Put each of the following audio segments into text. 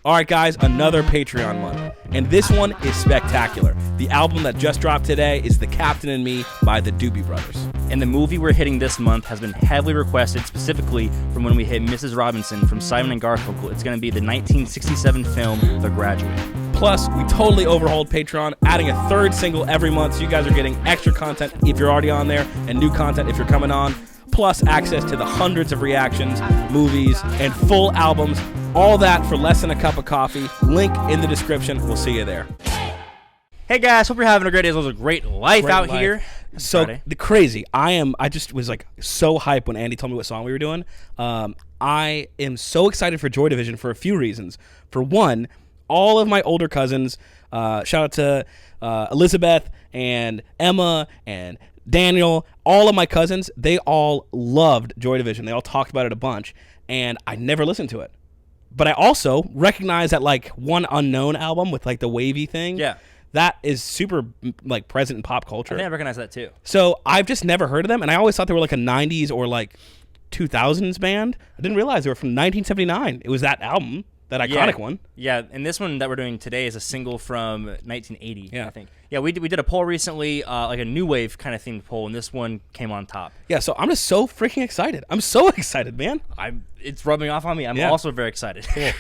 All right, guys, another Patreon month. And this one is spectacular. The album that just dropped today is The Captain and Me by the Doobie Brothers. And the movie we're hitting this month has been heavily requested, specifically from when we hit Mrs. Robinson from Simon & Garfunkel. It's going to be the 1967 film, The Graduate. Plus, we totally overhauled Patreon, adding a third single every month, so you guys are getting extra content if you're already on there, and new content if you're coming on, plus access to the hundreds of reactions, movies, and full albums. All that for less than a cup of coffee. Link in the description. We'll see you there. Hey guys, hope you're having a great day. It was a great life out here. So Friday. the crazy, I just was like so hyped when Andy told me what song we were doing. I am so excited for Joy Division for a few reasons. For one, all of my older cousins, shout out to Elizabeth and Emma and Daniel, all of my cousins, they all loved Joy Division. They all talked about it a bunch, and I never listened to it. But I also recognize that like One Unknown album with like the wavy thing. Yeah. That is super like present in pop culture. I think I recognize that too. So I've just never heard of them, and I always thought they were like a 90s or like 2000s band. I didn't realize they were from 1979. It was that album, that iconic one. Yeah, and this one that we're doing today is a single from 1980, Yeah. I think. Yeah, we did a poll recently, like a new wave kind of themed poll, and this one came on top. Yeah, so I'm just so freaking excited. I'm so excited, man. It's rubbing off on me. I'm also very excited. Cool.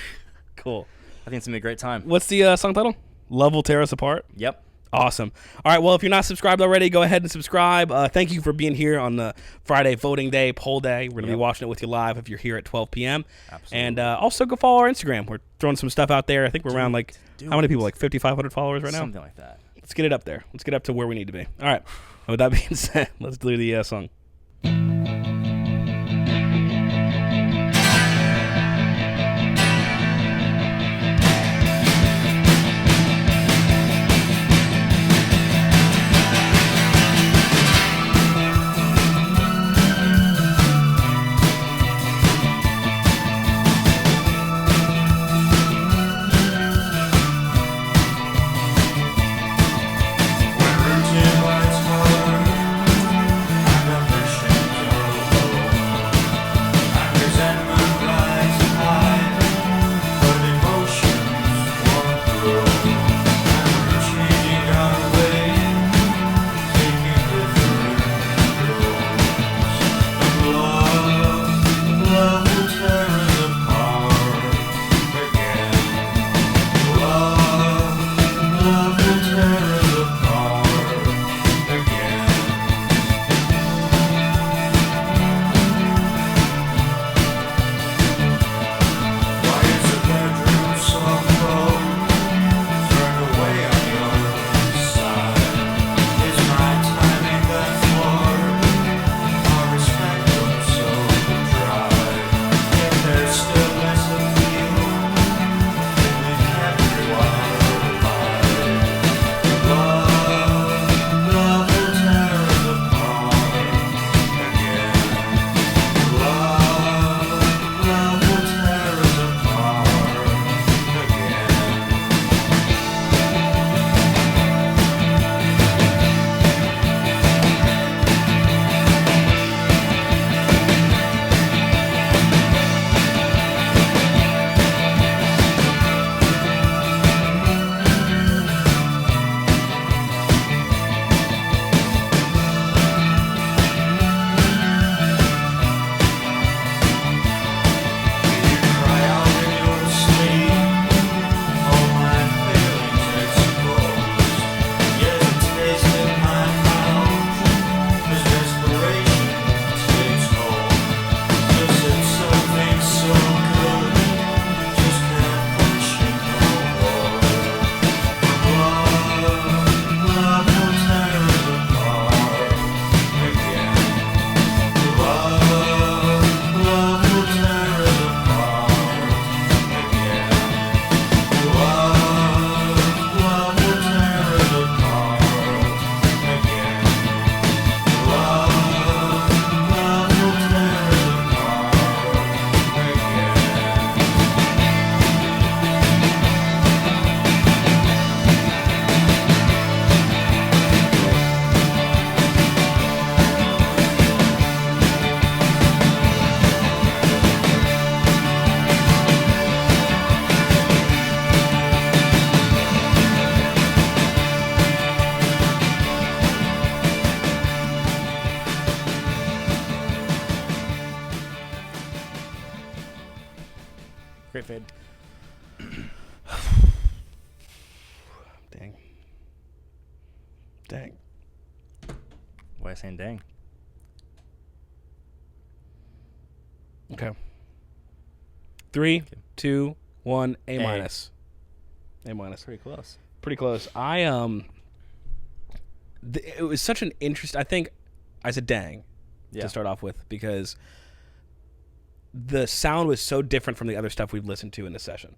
Cool. I think it's going to be a great time. What's the song title? Love Will Tear Us Apart? Yep. Awesome. All right, well, if you're not subscribed already, go ahead and subscribe. Thank you for being here on the Friday voting day, poll day. We're going to be watching it with you live if you're here at 12 p.m. Absolutely. And also go follow our Instagram. We're throwing some stuff out there. I think we're around like, how many people? Like 5,500 followers right now? Something like that. Let's get it up there. Let's get up to where we need to be. All right. With that being said, let's do the song. Virgin white heart, Great fade. Dang. Why are you saying dang? Okay. 3, 2, 1. A minus. A minus. Pretty close. Pretty close. It was such an interest. I think I said dang to start off with because the sound was so different from the other stuff we've listened to in the session,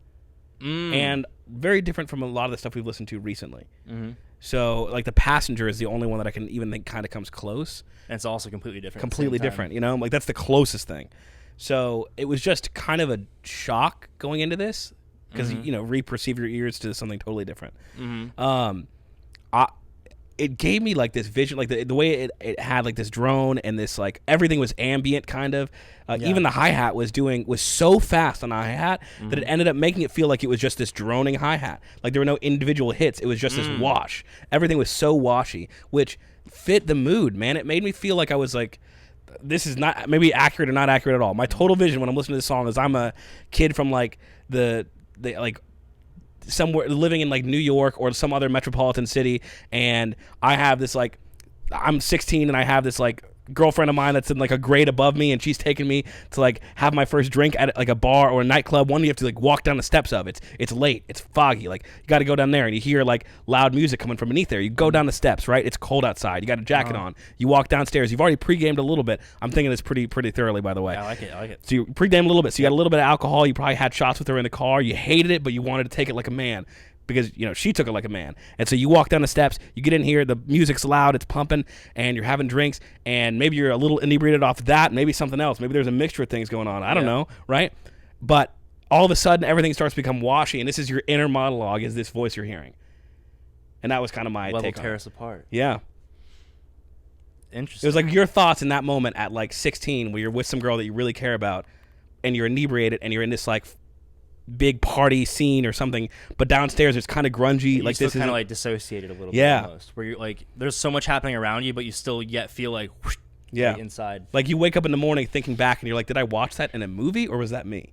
and very different from a lot of the stuff we've listened to recently. Mm-hmm. So, like, The Passenger is the only one that I can even think kind of comes close. And it's also completely different. Completely different, you know? Like, that's the closest thing. So, it was just kind of a shock going into this because, you know, re-perceive your ears to something totally different. Mm-hmm. It gave me, like, this vision, like, the way it had, like, this drone and this, like, everything was ambient, kind of. Even the hi-hat was so fast on the hi-hat that it ended up making it feel like it was just this droning hi-hat. Like, there were no individual hits. It was just this wash. Everything was so washy, which fit the mood, man. It made me feel like I was, like, this is not maybe accurate or not accurate at all. My total vision when I'm listening to this song is I'm a kid from, like, like, somewhere living in like New York or some other metropolitan city, and I have this like I'm 16 and I have this like girlfriend of mine that's in like a grade above me, and she's taking me to like have my first drink at like a bar or a nightclub. One you have to like walk down the steps of. It's late, it's foggy, like you got to go down there and you hear like loud music coming from beneath there. You go down the steps, right? It's cold outside, you got a jacket on, you walk downstairs, you've already pre-gamed a little bit. I'm thinking this pretty thoroughly, by the way. Yeah, I like it. So you pre-gamed a little bit, so you got a little bit of alcohol, you probably had shots with her in the car, you hated it but you wanted to take it like a man because, you know, she took it like a man. And so you walk down the steps, you get in here, the music's loud, it's pumping, and you're having drinks, and maybe you're a little inebriated off that, maybe something else. Maybe there's a mixture of things going on. I don't know, right? But all of a sudden, everything starts to become washy, and this is your inner monologue, is this voice you're hearing. And that was kind of my take on it. Tear us apart. Yeah. Interesting. It was like your thoughts in that moment at like 16 where you're with some girl that you really care about, and you're inebriated, and you're in this like big party scene or something, but downstairs it's kind of grungy. You like this is kind of like dissociated a little bit almost, where you're like there's so much happening around you, but you still yet feel like whoosh, like inside. Like you wake up in the morning thinking back and you're like, did I watch that in a movie or was that me?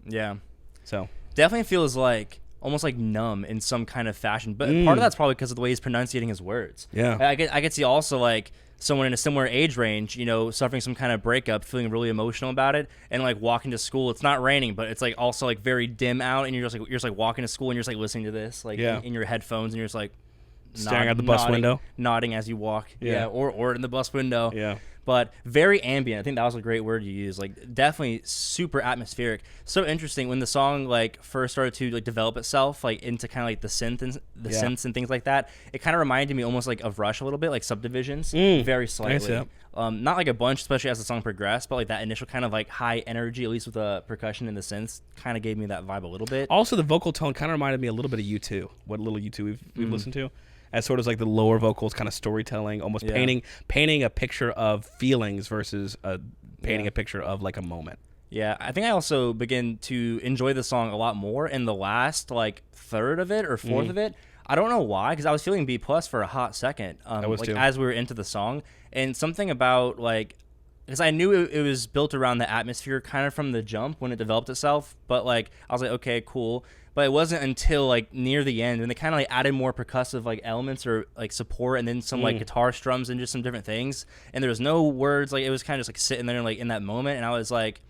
Yeah. So definitely feels like almost like numb in some kind of fashion, but part of that's probably because of the way he's pronunciating his words. Yeah. I could see also like someone in a similar age range, you know, suffering some kind of breakup, feeling really emotional about it, and like walking to school. It's not raining, but it's like also like very dim out, and you're just like walking to school, and you're just like listening to this, like in your headphones, and you're just like staring out the bus window, nodding as you walk, or in the bus window, yeah. But very ambient. I think that was a great word you used. Like definitely super atmospheric. So interesting when the song like first started to like develop itself like into kind of like the synths and things like that. It kind of reminded me almost like of Rush a little bit, like Subdivisions, very slightly. Not like a bunch, especially as the song progressed, but like that initial kind of like high energy, at least with the percussion and the synths, kind of gave me that vibe a little bit. Also, the vocal tone kind of reminded me a little bit of U2. What little U2 we've listened to. As sort of like the lower vocals, kind of storytelling, almost painting a picture of feelings versus painting a picture of like a moment. Yeah, I think I also begin to enjoy the song a lot more in the last like third of it or fourth of it. I don't know why, because I was feeling B+ for a hot second. I was like too. As we were into the song, and something about like, because I knew it was built around the atmosphere kind of from the jump when it developed itself, but like I was like, okay, cool. But it wasn't until like near the end when they kind of like added more percussive like elements or like support, and then some like guitar strums and just some different things. And there was no words. Like it was kind of just like sitting there like in that moment, and I was like,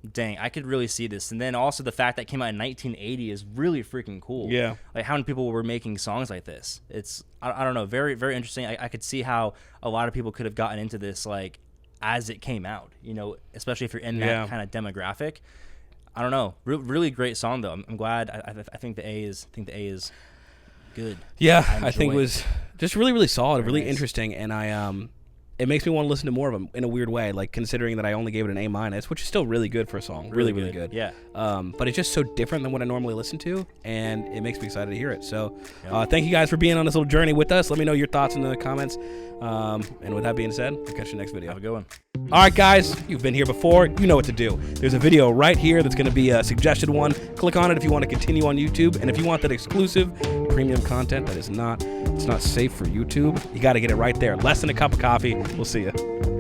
dang, I could really see this. And then also the fact that it came out in 1980 is really freaking cool. Yeah. Like how many people were making songs like this? It's I don't know, very very interesting. I could see how a lot of people could have gotten into this like as it came out. You know, especially if you're in that kind of demographic. I don't know. Really great song though. I'm glad. I think the A is good. Yeah, I think it was just really solid, Very really nice. interesting, and it makes me want to listen to more of them in a weird way. Like considering that I only gave it an A-, which is still really good for a song. Really good. Yeah. But it's just so different than what I normally listen to, and it makes me excited to hear it. So, thank you guys for being on this little journey with us. Let me know your thoughts in the comments. And with that being said, we'll catch you next video. Have a good one. All right, guys, you've been here before. You know what to do. There's a video right here that's going to be a suggested one. Click on it if you want to continue on YouTube, and if you want that exclusive premium content that is not safe for YouTube, you got to get it right there. Less than a cup of coffee. We'll see you.